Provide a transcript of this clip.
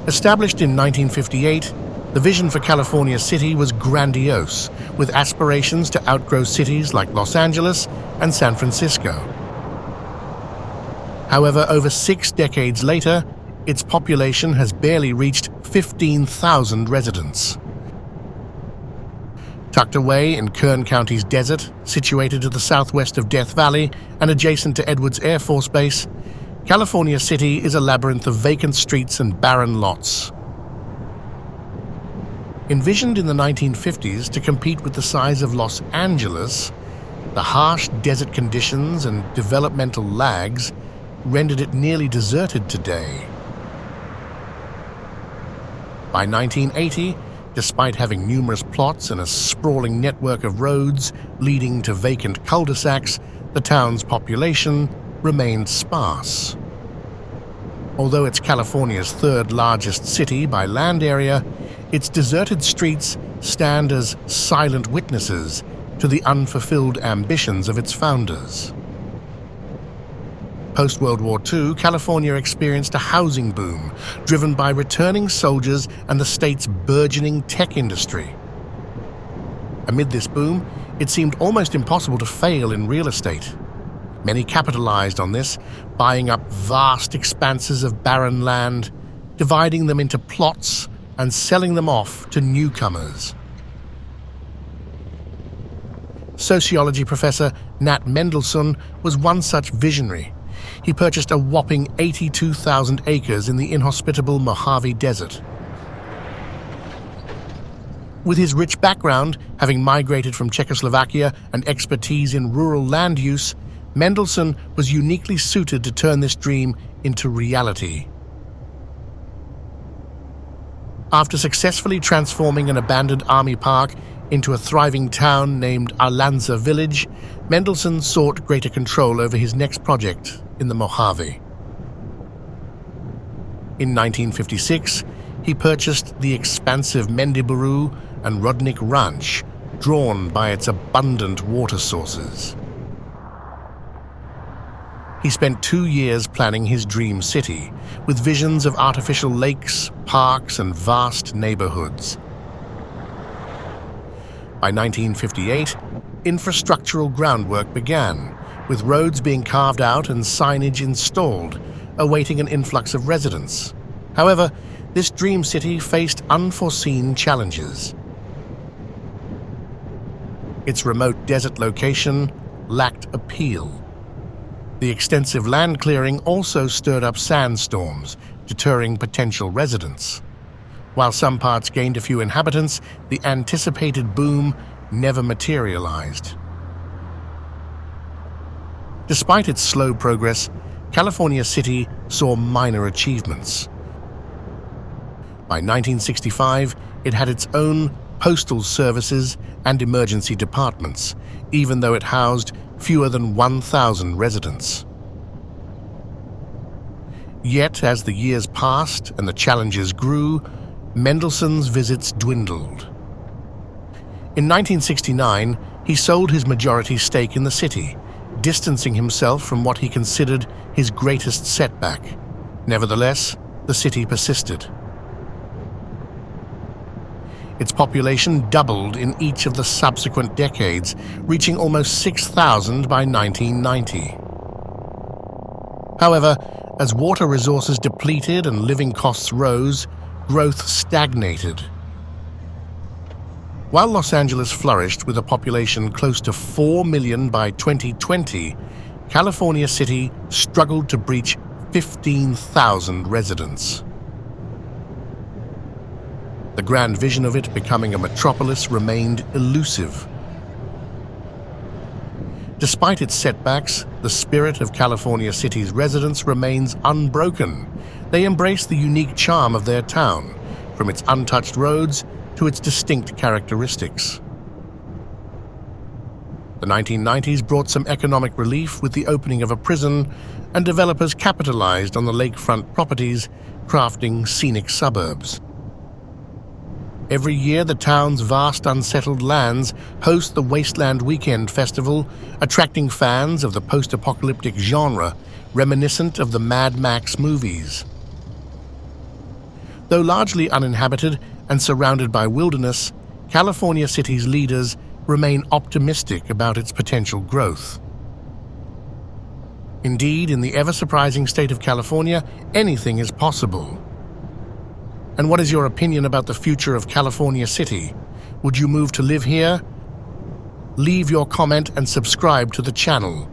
Established in 1958, the vision for California City was grandiose, with aspirations to outgrow cities like Los Angeles and San Francisco. However, over 6 decades later, its population has barely reached 15,000 residents. Tucked away in Kern County's desert, situated to the southwest of Death Valley and adjacent to Edwards Air Force Base, California City is a labyrinth of vacant streets and barren lots. Envisioned in the 1950s to compete with the size of Los Angeles, the harsh desert conditions and developmental lags rendered it nearly deserted today. By 1980, despite having numerous plots and a sprawling network of roads leading to vacant cul-de-sacs, the town's population remained sparse. Although it's California's 3rd largest city by land area, its deserted streets stand as silent witnesses to the unfulfilled ambitions of its founders. Post-World War II, California experienced a housing boom driven by returning soldiers and the state's burgeoning tech industry. Amid this boom, it seemed almost impossible to fail in real estate. Many capitalized on this, buying up vast expanses of barren land, dividing them into plots and selling them off to newcomers. Sociology professor Nat Mendelsohn was one such visionary. He purchased a whopping 82,000 acres in the inhospitable Mojave Desert. With his rich background, having migrated from Czechoslovakia and expertise in rural land use, Mendelsohn was uniquely suited to turn this dream into reality. After successfully transforming an abandoned army park into a thriving town named Arlanza Village, Mendelsohn sought greater control over his next project in the Mojave. In 1956, he purchased the expansive Mendiburu and Rudnick Ranch, drawn by its abundant water sources. He spent 2 years planning his dream city, with visions of artificial lakes, parks, and vast neighborhoods. By 1958, infrastructural groundwork began, with roads being carved out and signage installed, awaiting an influx of residents. However, this dream city faced unforeseen challenges. Its remote desert location lacked appeal. The extensive land clearing also stirred up sandstorms, deterring potential residents. While some parts gained a few inhabitants, the anticipated boom never materialized. Despite its slow progress, California City saw minor achievements. By 1965, it had its own postal services and emergency departments, even though it housed fewer than 1,000 residents. Yet, as the years passed and the challenges grew, Mendelsohn's visits dwindled. In 1969, he sold his majority stake in the city, distancing himself from what he considered his greatest setback. Nevertheless, the city persisted. Its population doubled in each of the subsequent decades, reaching almost 6,000 by 1990. However, as water resources depleted and living costs rose, growth stagnated. While Los Angeles flourished with a population close to 4 million by 2020, California City struggled to breach 15,000 residents. The grand vision of it becoming a metropolis remained elusive. Despite its setbacks, the spirit of California City's residents remains unbroken. They embrace the unique charm of their town, from its untouched roads to its distinct characteristics. The 1990s brought some economic relief with the opening of a prison, and developers capitalized on the lakefront properties, crafting scenic suburbs. Every year, the town's vast unsettled lands host the Wasteland Weekend Festival, attracting fans of the post-apocalyptic genre, reminiscent of the Mad Max movies. Though largely uninhabited and surrounded by wilderness, California City's leaders remain optimistic about its potential growth. Indeed, in the ever-surprising state of California, anything is possible. And what is your opinion about the future of California City? Would you move to live here? Leave your comment and subscribe to the channel.